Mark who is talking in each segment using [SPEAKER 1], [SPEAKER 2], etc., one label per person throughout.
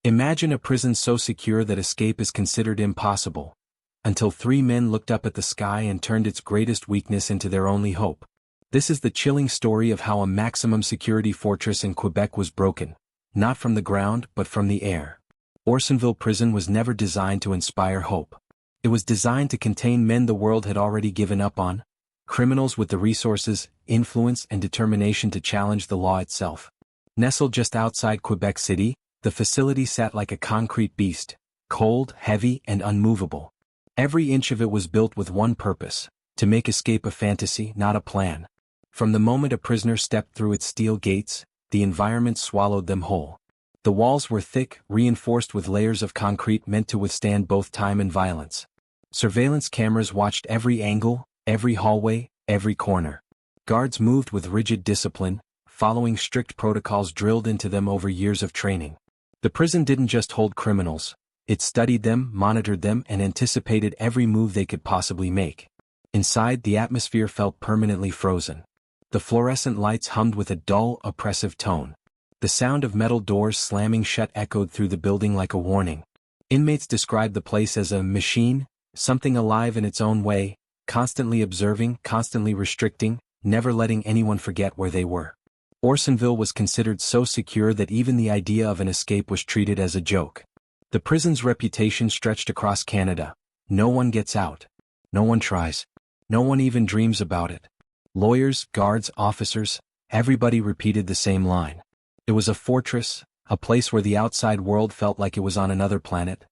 [SPEAKER 1] Imagine a prison so secure that escape is considered impossible. Until three men looked up at the sky and turned its greatest weakness into their only hope. This is the chilling story of how a maximum security fortress in Quebec was broken, not from the ground but from the air. Orsainville Prison was never designed to inspire hope. It was designed to contain men the world had already given up on, criminals with the resources, influence and determination to challenge the law itself. Nestled just outside Quebec City, the facility sat like a concrete beast, cold, heavy and unmovable. Every inch of it was built with one purpose: to make escape a fantasy, not a plan. From the moment a prisoner stepped through its steel gates, the environment swallowed them whole. The walls were thick, reinforced with layers of concrete meant to withstand both time and violence. Surveillance cameras watched every angle, every hallway, every corner. Guards moved with rigid discipline, following strict protocols drilled into them over years of training. The prison didn't just hold criminals, it studied them, monitored them, and anticipated every move they could possibly make. Inside, the atmosphere felt permanently frozen. The fluorescent lights hummed with a dull, oppressive tone. The sound of metal doors slamming shut echoed through the building like a warning. Inmates described the place as a machine, something alive in its own way, constantly observing, constantly restricting, never letting anyone forget where they were. Orsainville was considered so secure that even the idea of an escape was treated as a joke. The prison's reputation stretched across Canada. No one gets out. No one tries. No one even dreams about it. Lawyers, guards, officers, everybody repeated the same line. It was a fortress, a place where the outside world felt like it was on another planet.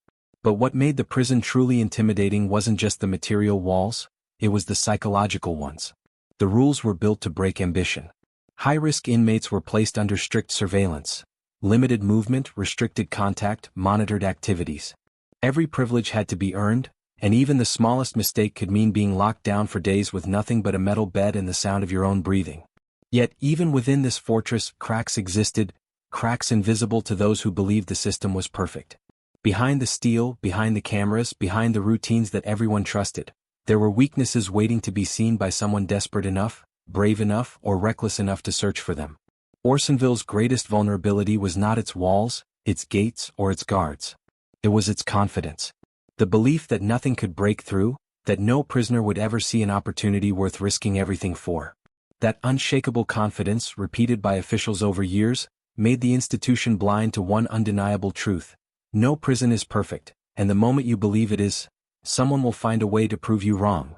[SPEAKER 1] But what made the prison truly intimidating wasn't just the material walls, it was the psychological ones. The rules were built to break ambition. High-risk inmates were placed under strict surveillance. Limited movement, restricted contact, monitored activities. Every privilege had to be earned, and even the smallest mistake could mean being locked down for days with nothing but a metal bed and the sound of your own breathing. Yet, even within this fortress, cracks existed, cracks invisible to those who believed the system was perfect. Behind the steel, behind the cameras, behind the routines that everyone trusted, there were weaknesses waiting to be seen by someone desperate enough, brave enough, or reckless enough to search for them. Orsainville's greatest vulnerability was not its walls, its gates, or its guards. It was its confidence. The belief that nothing could break through, that no prisoner would ever see an opportunity worth risking everything for. That unshakable confidence, repeated by officials over years, made the institution blind to one undeniable truth. No prison is perfect, and the moment you believe it is, someone will find a way to prove you wrong.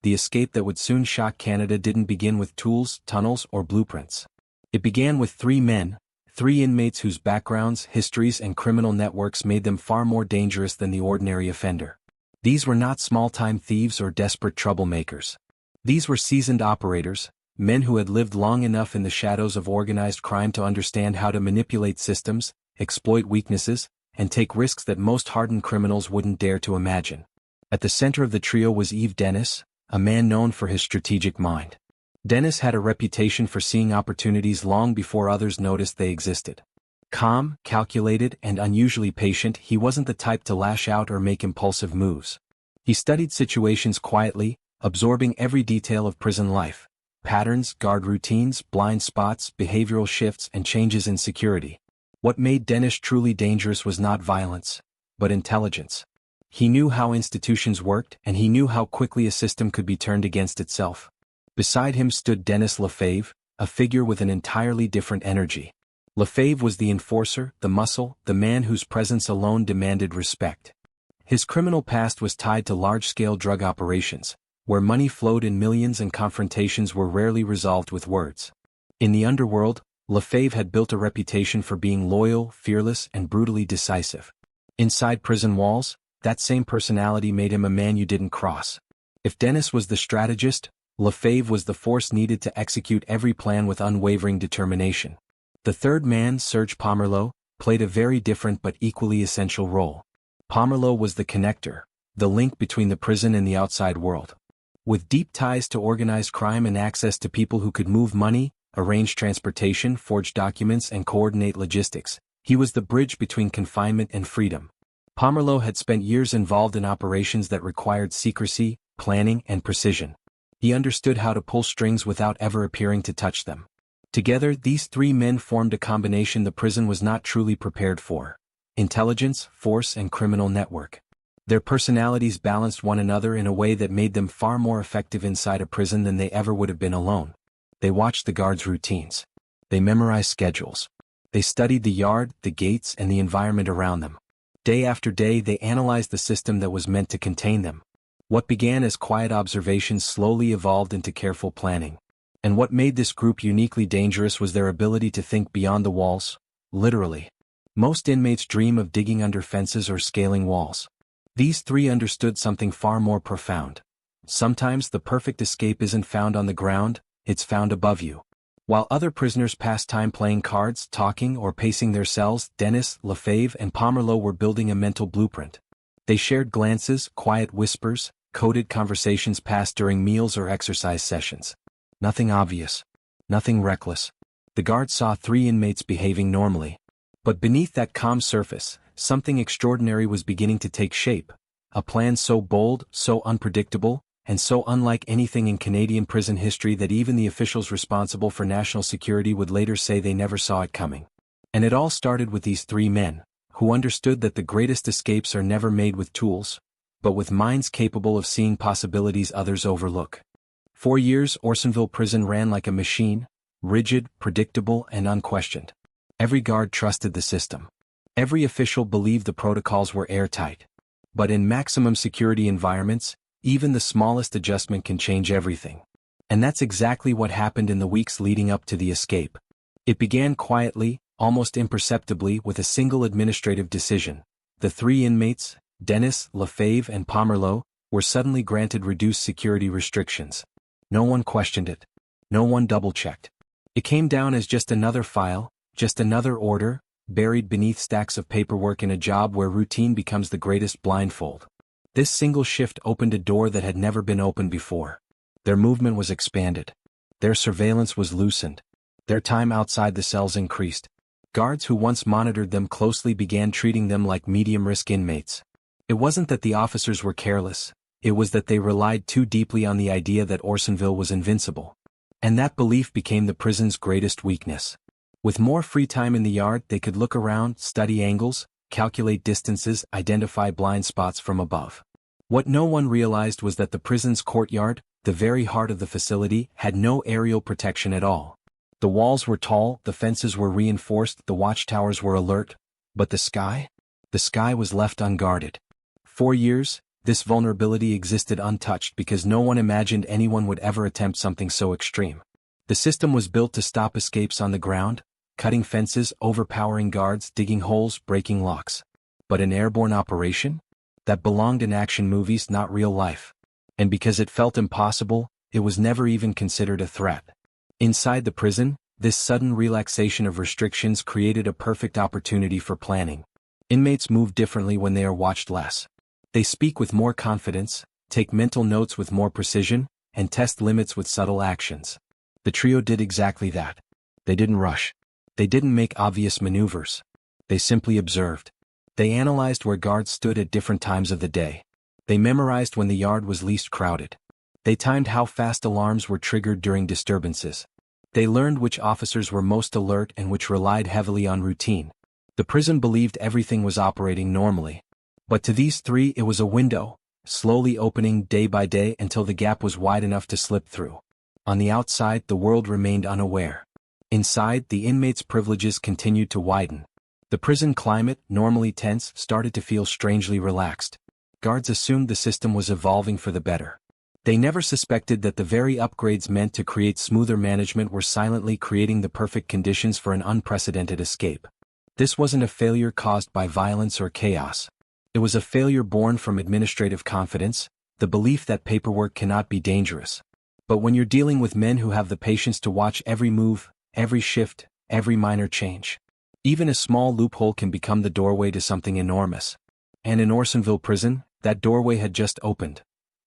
[SPEAKER 1] The escape that would soon shock Canada didn't begin with tools, tunnels, or blueprints. It began with three men, three inmates whose backgrounds, histories, and criminal networks made them far more dangerous than the ordinary offender. These were not small-time thieves or desperate troublemakers. These were seasoned operators, men who had lived long enough in the shadows of organized crime to understand how to manipulate systems, exploit weaknesses, and take risks that most hardened criminals wouldn't dare to imagine. At the center of the trio was Yves Denis, a man known for his strategic mind. Denis had a reputation for seeing opportunities long before others noticed they existed. Calm, calculated, and unusually patient, he wasn't the type to lash out or make impulsive moves. He studied situations quietly, absorbing every detail of prison life. Patterns, guard routines, blind spots, behavioral shifts, and changes in security. What made Denis truly dangerous was not violence, but intelligence. He knew how institutions worked, and he knew how quickly a system could be turned against itself. Beside him stood Denis Lefebvre, a figure with an entirely different energy. Lefebvre was the enforcer, the muscle, the man whose presence alone demanded respect. His criminal past was tied to large-scale drug operations, where money flowed in millions and confrontations were rarely resolved with words. In the underworld, Lefebvre had built a reputation for being loyal, fearless, and brutally decisive. Inside prison walls, that same personality made him a man you didn't cross. If Denis was the strategist, Lefebvre was the force needed to execute every plan with unwavering determination. The third man, Serge Pomerleau, played a very different but equally essential role. Pomerleau was the connector, the link between the prison and the outside world. With deep ties to organized crime and access to people who could move money, arrange transportation, forge documents, and coordinate logistics, he was the bridge between confinement and freedom. Pomerleau had spent years involved in operations that required secrecy, planning, and precision. He understood how to pull strings without ever appearing to touch them. Together, these three men formed a combination the prison was not truly prepared for. intelligence, force, and criminal network. Their personalities balanced one another in a way that made them far more effective inside a prison than they ever would have been alone. They watched the guards' routines. They memorized schedules. They studied the yard, the gates, and the environment around them. Day after day they analyzed the system that was meant to contain them. What began as quiet observations slowly evolved into careful planning. And what made this group uniquely dangerous was their ability to think beyond the walls, literally. Most inmates dream of digging under fences or scaling walls. These three understood something far more profound. Sometimes the perfect escape isn't found on the ground, it's found above you. While other prisoners passed time playing cards, talking, or pacing their cells, Denis, Lefebvre, and Pomerleau were building a mental blueprint. They shared glances, quiet whispers, coded conversations passed during meals or exercise sessions. Nothing obvious. Nothing reckless. The guards saw three inmates behaving normally. But beneath that calm surface, something extraordinary was beginning to take shape. A plan so bold, so unpredictable, and so unlike anything in Canadian prison history that even the officials responsible for national security would later say they never saw it coming. And it all started with these three men, who understood that the greatest escapes are never made with tools, but with minds capable of seeing possibilities others overlook. 4 years, Orsainville Prison ran like a machine, rigid, predictable, and unquestioned. Every guard trusted the system. Every official believed the protocols were airtight. But in maximum security environments, even the smallest adjustment can change everything. And that's exactly what happened in the weeks leading up to the escape. It began quietly, almost imperceptibly, with a single administrative decision. The three inmates, Denis, Lefebvre, and Pomerleau, were suddenly granted reduced security restrictions. No one questioned it. No one double-checked. It came down as just another file, just another order, buried beneath stacks of paperwork in a job where routine becomes the greatest blindfold. This single shift opened a door that had never been opened before. Their movement was expanded. Their surveillance was loosened. Their time outside the cells increased. Guards who once monitored them closely began treating them like medium-risk inmates. It wasn't that the officers were careless, it was that they relied too deeply on the idea that Orsainville was invincible. And that belief became the prison's greatest weakness. With more free time in the yard, they could look around, study angles, calculate distances, identify blind spots from above. What no one realized was that the prison's courtyard, the very heart of the facility, had no aerial protection at all. The walls were tall, the fences were reinforced, the watchtowers were alert. But the sky? The sky was left unguarded. 4 years, this vulnerability existed untouched because no one imagined anyone would ever attempt something so extreme. The system was built to stop escapes on the ground, cutting fences, overpowering guards, digging holes, breaking locks. But an airborne operation? That belonged in action movies, not real life. And because it felt impossible, it was never even considered a threat. Inside the prison, this sudden relaxation of restrictions created a perfect opportunity for planning. Inmates move differently when they are watched less. They speak with more confidence, take mental notes with more precision, and test limits with subtle actions. The trio did exactly that. They didn't rush. They didn't make obvious maneuvers. They simply observed. They analyzed where guards stood at different times of the day. They memorized when the yard was least crowded. They timed how fast alarms were triggered during disturbances. They learned which officers were most alert and which relied heavily on routine. The prison believed everything was operating normally. But to these three it was a window, slowly opening day by day until the gap was wide enough to slip through. On the outside, the world remained unaware. Inside, the inmates' privileges continued to widen. The prison climate, normally tense, started to feel strangely relaxed. Guards assumed the system was evolving for the better. They never suspected that the very upgrades meant to create smoother management were silently creating the perfect conditions for an unprecedented escape. This wasn't a failure caused by violence or chaos. It was a failure born from administrative confidence, the belief that paperwork cannot be dangerous. But when you're dealing with men who have the patience to watch every move, every shift, every minor change, even a small loophole can become the doorway to something enormous. And in Orsainville Prison, that doorway had just opened.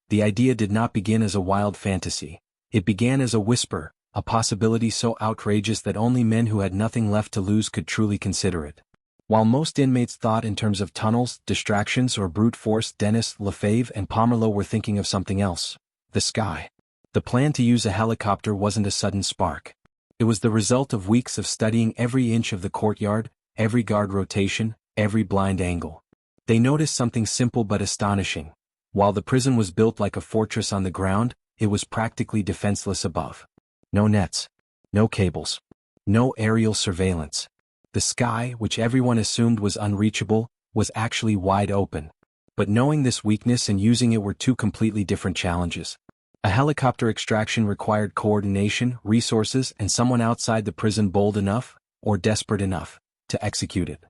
[SPEAKER 1] The idea did not begin as a wild fantasy. It began as a whisper, a possibility so outrageous that only men who had nothing left to lose could truly consider it. While most inmates thought in terms of tunnels, distractions, or brute force, Denis, Lefebvre, and Pomerleau were thinking of something else: the sky. The plan to use a helicopter wasn't a sudden spark. It was the result of weeks of studying every inch of the courtyard, every guard rotation, every blind angle. They noticed something simple but astonishing. While the prison was built like a fortress on the ground, it was practically defenseless above. No nets. No cables. No aerial surveillance. The sky, which everyone assumed was unreachable, was actually wide open. But knowing this weakness and using it were two completely different challenges. A helicopter extraction required coordination, resources, and someone outside the prison bold enough, or desperate enough, to execute it.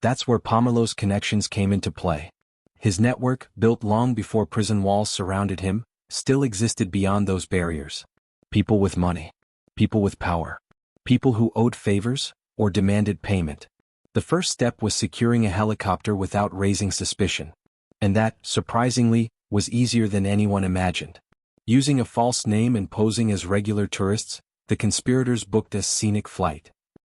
[SPEAKER 1] That's where Pomerleau's connections came into play. His network, built long before prison walls surrounded him, still existed beyond those barriers. People with money. People with power. People who owed favors, or demanded payment. The first step was securing a helicopter without raising suspicion. And that, surprisingly, was easier than anyone imagined. Using a false name and posing as regular tourists, the conspirators booked a scenic flight.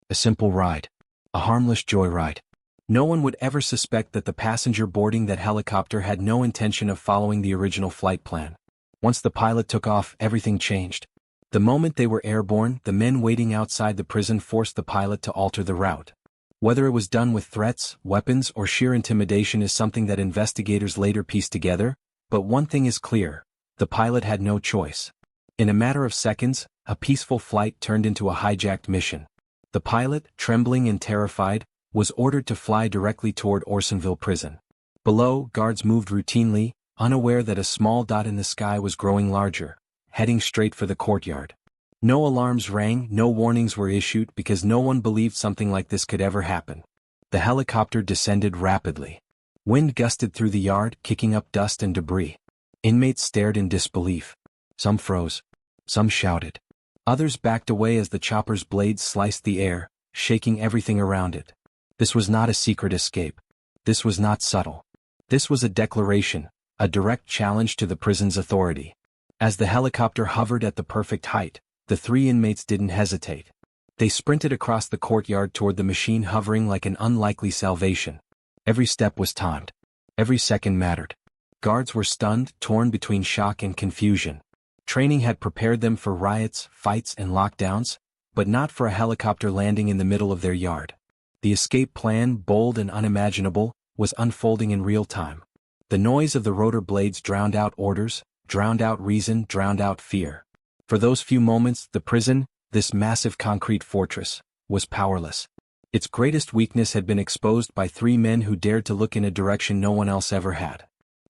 [SPEAKER 1] A simple ride. A harmless joyride. No one would ever suspect that the passenger boarding that helicopter had no intention of following the original flight plan. Once the pilot took off, everything changed. The moment they were airborne, the men waiting outside the prison forced the pilot to alter the route. Whether it was done with threats, weapons, or sheer intimidation is something that investigators later pieced together, but one thing is clear: the pilot had no choice. In a matter of seconds, a peaceful flight turned into a hijacked mission. The pilot, trembling and terrified, was ordered to fly directly toward Orsainville Prison. Below, guards moved routinely, unaware that a small dot in the sky was growing larger, heading straight for the courtyard. No alarms rang, no warnings were issued because no one believed something like this could ever happen. The helicopter descended rapidly. Wind gusted through the yard, kicking up dust and debris. Inmates stared in disbelief. Some froze. Some shouted. Others backed away as the chopper's blades sliced the air, shaking everything around it. This was not a secret escape. This was not subtle. This was a declaration, a direct challenge to the prison's authority. As the helicopter hovered at the perfect height, the three inmates didn't hesitate. They sprinted across the courtyard toward the machine, hovering like an unlikely salvation. Every step was timed. Every second mattered. Guards were stunned, torn between shock and confusion. Training had prepared them for riots, fights, and lockdowns, but not for a helicopter landing in the middle of their yard. The escape plan, bold and unimaginable, was unfolding in real time. The noise of the rotor blades drowned out orders, drowned out reason, drowned out fear. For those few moments, the prison, this massive concrete fortress, was powerless. Its greatest weakness had been exposed by three men who dared to look in a direction no one else ever had.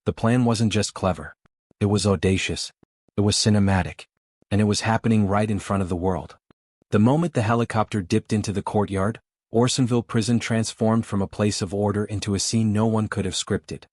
[SPEAKER 1] The plan wasn't just clever. It was audacious. It was cinematic. And it was happening right in front of the world. The moment the helicopter dipped into the courtyard, Orsainville Prison transformed from a place of order into a scene no one could have scripted.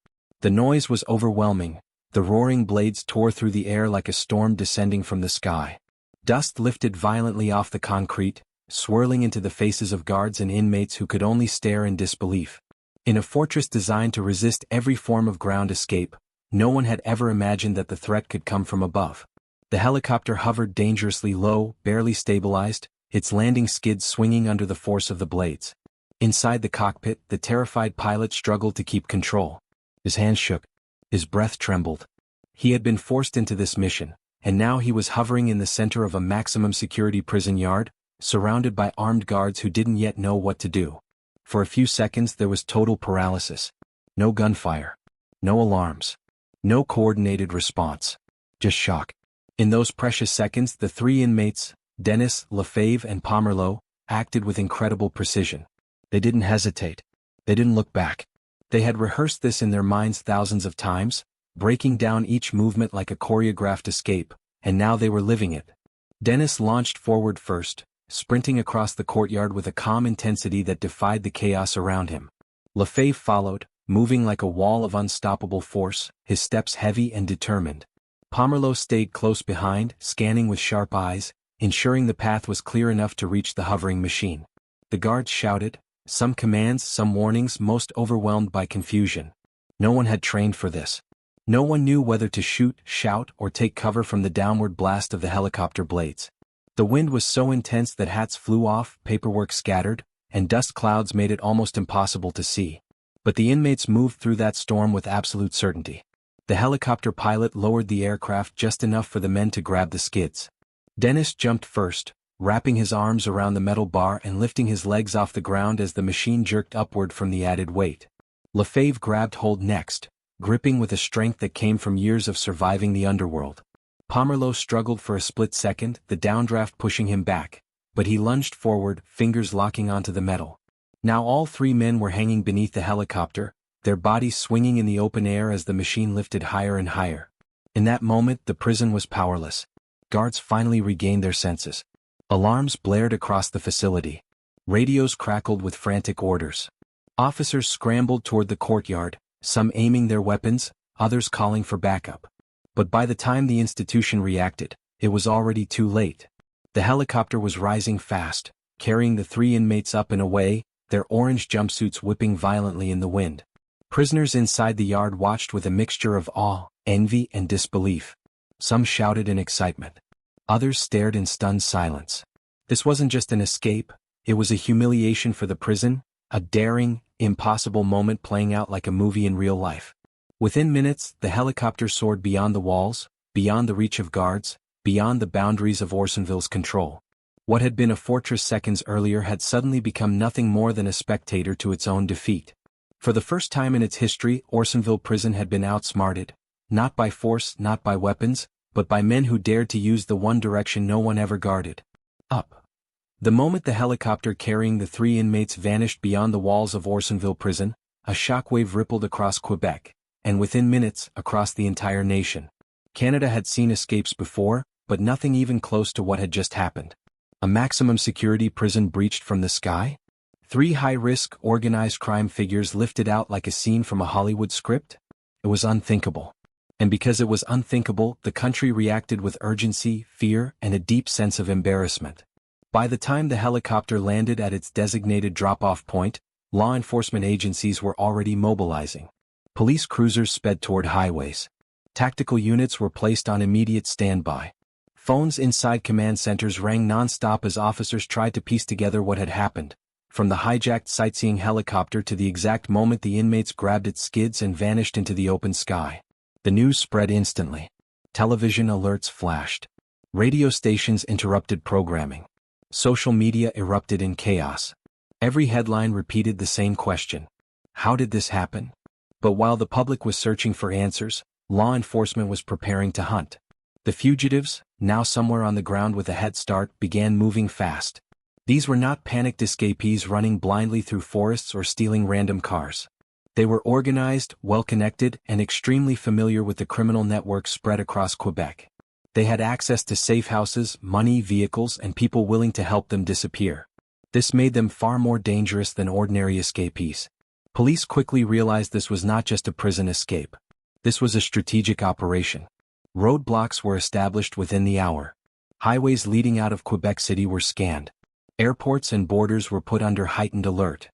[SPEAKER 1] The noise was overwhelming. The roaring blades tore through the air like a storm descending from the sky. Dust lifted violently off the concrete, swirling into the faces of guards and inmates who could only stare in disbelief. In a fortress designed to resist every form of ground escape, no one had ever imagined that the threat could come from above. The helicopter hovered dangerously low, barely stabilized, its landing skids swinging under the force of the blades. Inside the cockpit, the terrified pilot struggled to keep control. His hands shook. His breath trembled. He had been forced into this mission, and now he was hovering in the center of a maximum security prison yard, surrounded by armed guards who didn't yet know what to do. For a few seconds there was total paralysis. No gunfire. No alarms. No coordinated response. Just shock. In those precious seconds, the three inmates, Denis, Lefebvre, and Pomerleau, acted with incredible precision. They didn't hesitate. They didn't look back. They had rehearsed this in their minds thousands of times, breaking down each movement like a choreographed escape, and now they were living it. Denis launched forward first, sprinting across the courtyard with a calm intensity that defied the chaos around him. Lefebvre followed, moving like a wall of unstoppable force, his steps heavy and determined. Pomerleau stayed close behind, scanning with sharp eyes, ensuring the path was clear enough to reach the hovering machine. The guards shouted, some commands, some warnings, most overwhelmed by confusion. No one had trained for this. No one knew whether to shoot, shout, or take cover from the downward blast of the helicopter blades. The wind was so intense that hats flew off, paperwork scattered, and dust clouds made it almost impossible to see. But the inmates moved through that storm with absolute certainty. The helicopter pilot lowered the aircraft just enough for the men to grab the skids. Denis jumped first, wrapping his arms around the metal bar and lifting his legs off the ground as the machine jerked upward from the added weight. Lefebvre grabbed hold next, gripping with a strength that came from years of surviving the underworld. Pomerleau struggled for a split second, the downdraft pushing him back, but he lunged forward, fingers locking onto the metal. Now all three men were hanging beneath the helicopter, their bodies swinging in the open air as the machine lifted higher and higher. In that moment, the prison was powerless. Guards finally regained their senses. Alarms blared across the facility. Radios crackled with frantic orders. Officers scrambled toward the courtyard, some aiming their weapons, others calling for backup. But by the time the institution reacted, it was already too late. The helicopter was rising fast, carrying the three inmates up and away, their orange jumpsuits whipping violently in the wind. Prisoners inside the yard watched with a mixture of awe, envy, and disbelief. Some shouted in excitement. Others stared in stunned silence. This wasn't just an escape, it was a humiliation for the prison, a daring, impossible moment playing out like a movie in real life. Within minutes, the helicopter soared beyond the walls, beyond the reach of guards, beyond the boundaries of Orsainville's control. What had been a fortress seconds earlier had suddenly become nothing more than a spectator to its own defeat. For the first time in its history, Orsainville Prison had been outsmarted, not by force, not by weapons, but by men who dared to use the one direction no one ever guarded. Up. The moment the helicopter carrying the three inmates vanished beyond the walls of Orsainville Prison, a shockwave rippled across Quebec, and within minutes, across the entire nation. Canada had seen escapes before, but nothing even close to what had just happened. A maximum security prison breached from the sky? Three high-risk, organized crime figures lifted out like a scene from a Hollywood script? It was unthinkable. And because it was unthinkable, the country reacted with urgency, fear, and a deep sense of embarrassment. By the time the helicopter landed at its designated drop-off point, law enforcement agencies were already mobilizing. Police cruisers sped toward highways. Tactical units were placed on immediate standby. Phones inside command centers rang non-stop as officers tried to piece together what had happened, from the hijacked sightseeing helicopter to the exact moment the inmates grabbed its skids and vanished into the open sky. The news spread instantly. Television alerts flashed. Radio stations interrupted programming. Social media erupted in chaos. Every headline repeated the same question. How did this happen? But while the public was searching for answers, law enforcement was preparing to hunt. The fugitives, now somewhere on the ground with a head start, began moving fast. These were not panicked escapees running blindly through forests or stealing random cars. They were organized, well-connected, and extremely familiar with the criminal networks spread across Quebec. They had access to safe houses, money, vehicles, and people willing to help them disappear. This made them far more dangerous than ordinary escapees. Police quickly realized this was not just a prison escape. This was a strategic operation. Roadblocks were established within the hour. Highways leading out of Quebec City were scanned. Airports and borders were put under heightened alert.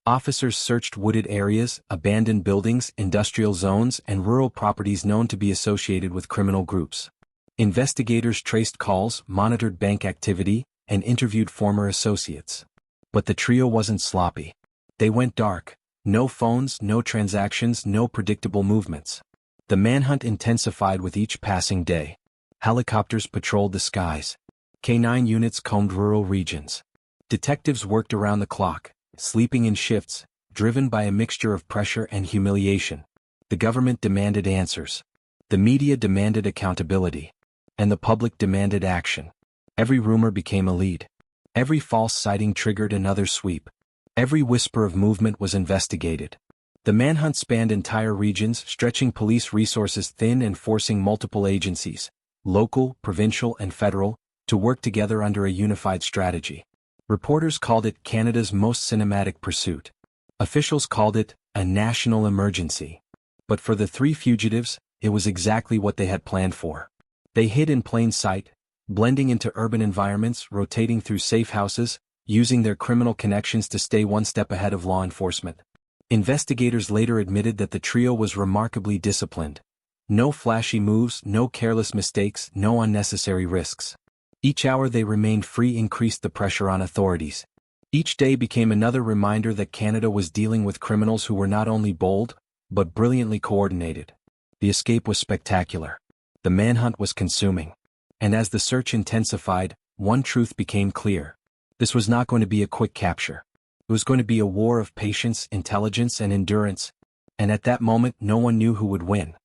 [SPEAKER 1] Officers searched wooded areas, abandoned buildings, industrial zones, and rural properties known to be associated with criminal groups. Investigators traced calls, monitored bank activity, and interviewed former associates. But the trio wasn't sloppy. They went dark. No phones, no transactions, no predictable movements. The manhunt intensified with each passing day. Helicopters patrolled the skies. K-9 units combed rural regions. Detectives worked around the clock, sleeping in shifts, driven by a mixture of pressure and humiliation. The government demanded answers. The media demanded accountability. And the public demanded action. Every rumor became a lead. Every false sighting triggered another sweep. Every whisper of movement was investigated. The manhunt spanned entire regions, stretching police resources thin and forcing multiple agencies, local, provincial, and federal, to work together under a unified strategy. Reporters called it Canada's most cinematic pursuit. Officials called it a national emergency. But for the three fugitives, it was exactly what they had planned for. They hid in plain sight, blending into urban environments, rotating through safe houses, using their criminal connections to stay one step ahead of law enforcement. Investigators later admitted that the trio was remarkably disciplined. No flashy moves, no careless mistakes, no unnecessary risks. Each hour they remained free increased the pressure on authorities. Each day became another reminder that Canada was dealing with criminals who were not only bold, but brilliantly coordinated. The escape was spectacular. The manhunt was consuming. And as the search intensified, one truth became clear. This was not going to be a quick capture. It was going to be a war of patience, intelligence, and endurance, and at that moment no one knew who would win.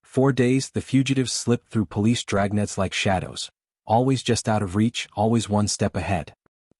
[SPEAKER 1] 4 days the fugitives slipped through police dragnets like shadows, always just out of reach, always one step ahead.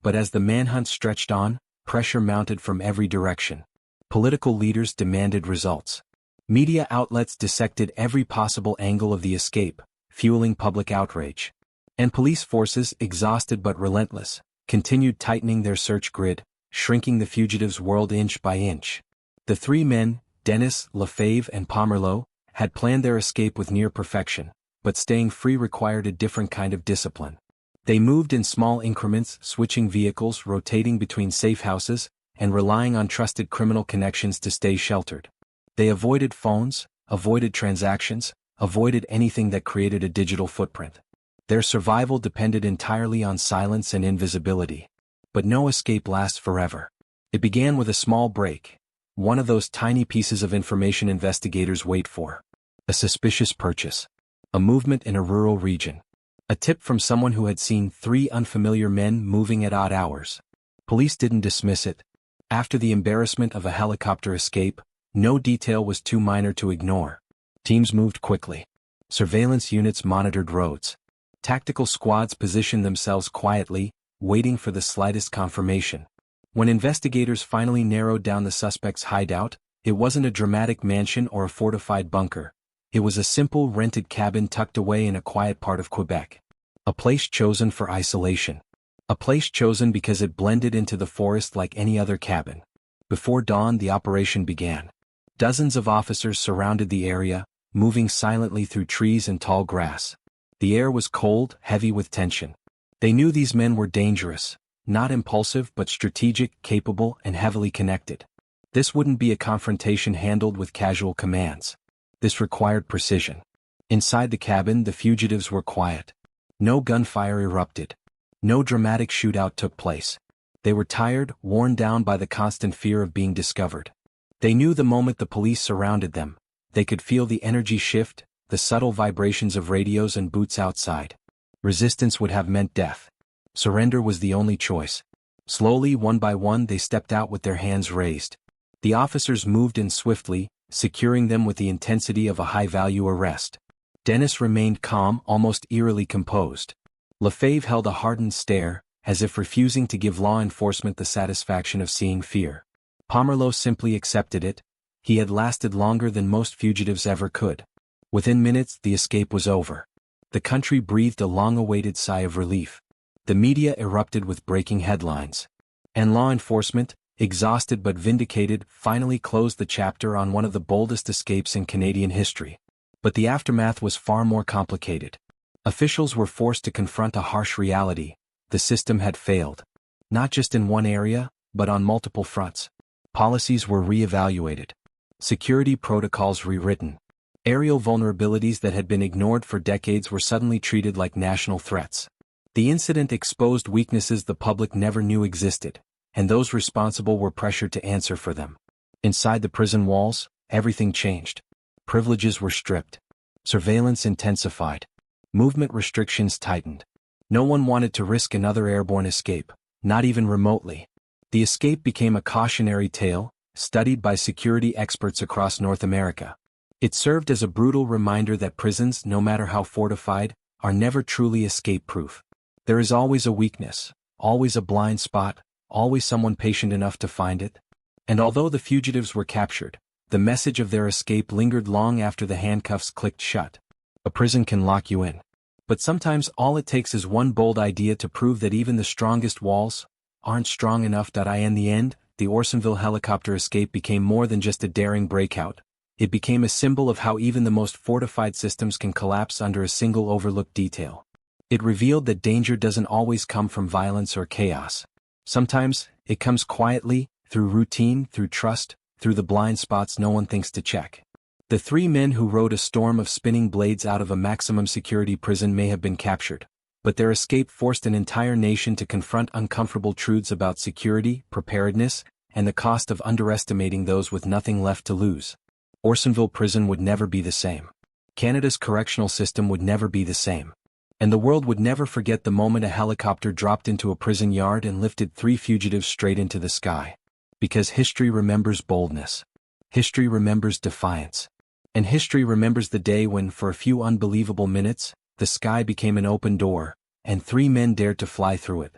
[SPEAKER 1] But as the manhunt stretched on, pressure mounted from every direction. Political leaders demanded results. Media outlets dissected every possible angle of the escape, fueling public outrage. And police forces, exhausted but relentless, continued tightening their search grid, shrinking the fugitives' world inch by inch. The 3 men, Denis, Lefebvre, and Pomerleau, had planned their escape with near perfection, but staying free required a different kind of discipline. They moved in small increments, switching vehicles, rotating between safe houses, and relying on trusted criminal connections to stay sheltered. They avoided phones, avoided transactions, avoided anything that created a digital footprint. Their survival depended entirely on silence and invisibility. But no escape lasts forever. It began with a small break, one of those tiny pieces of information investigators wait for. A suspicious purchase. A movement in a rural region. A tip from someone who had seen 3 unfamiliar men moving at odd hours. Police didn't dismiss it. After the embarrassment of a helicopter escape, no detail was too minor to ignore. Teams moved quickly. Surveillance units monitored roads. Tactical squads positioned themselves quietly, waiting for the slightest confirmation. When investigators finally narrowed down the suspect's hideout, it wasn't a dramatic mansion or a fortified bunker. It was a simple rented cabin tucked away in a quiet part of Quebec. A place chosen for isolation. A place chosen because it blended into the forest like any other cabin. Before dawn the operation began. Dozens of officers surrounded the area, moving silently through trees and tall grass. The air was cold, heavy with tension. They knew these men were dangerous, not impulsive but strategic, capable, and heavily connected. This wouldn't be a confrontation handled with casual commands. This required precision. Inside the cabin the fugitives were quiet. No gunfire erupted. No dramatic shootout took place. They were tired, worn down by the constant fear of being discovered. They knew the moment the police surrounded them, they could feel the energy shift, the subtle vibrations of radios and boots outside. Resistance would have meant death. Surrender was the only choice. Slowly, one by one, they stepped out with their hands raised. The officers moved in swiftly, securing them with the intensity of a high-value arrest. Denis remained calm, almost eerily composed. Lefebvre held a hardened stare, as if refusing to give law enforcement the satisfaction of seeing fear. Pomerleau simply accepted it. He had lasted longer than most fugitives ever could. Within minutes, the escape was over. The country breathed a long-awaited sigh of relief. The media erupted with breaking headlines. And law enforcement, exhausted but vindicated, finally closed the chapter on one of the boldest escapes in Canadian history. But the aftermath was far more complicated. Officials were forced to confront a harsh reality. The system had failed. Not just in one area, but on multiple fronts. Policies were re-evaluated. Security protocols rewritten. Aerial vulnerabilities that had been ignored for decades were suddenly treated like national threats. The incident exposed weaknesses the public never knew existed, and those responsible were pressured to answer for them. Inside the prison walls, everything changed. Privileges were stripped. Surveillance intensified. Movement restrictions tightened. No one wanted to risk another airborne escape, not even remotely. The escape became a cautionary tale, studied by security experts across North America. It served as a brutal reminder that prisons, no matter how fortified, are never truly escape-proof. There is always a weakness, always a blind spot, always someone patient enough to find it. And although the fugitives were captured, the message of their escape lingered long after the handcuffs clicked shut. A prison can lock you in. But sometimes all it takes is one bold idea to prove that even the strongest walls aren't strong enough. In the end, the Orsainville helicopter escape became more than just a daring breakout. It became a symbol of how even the most fortified systems can collapse under a single overlooked detail. It revealed that danger doesn't always come from violence or chaos. Sometimes, it comes quietly, through routine, through trust, through the blind spots no one thinks to check. The 3 men who rode a storm of spinning blades out of a maximum security prison may have been captured, but their escape forced an entire nation to confront uncomfortable truths about security, preparedness, and the cost of underestimating those with nothing left to lose. Orsainville Prison would never be the same. Canada's correctional system would never be the same. And the world would never forget the moment a helicopter dropped into a prison yard and lifted 3 fugitives straight into the sky. Because history remembers boldness. History remembers defiance. And history remembers the day when, for a few unbelievable minutes, the sky became an open door, and 3 men dared to fly through it.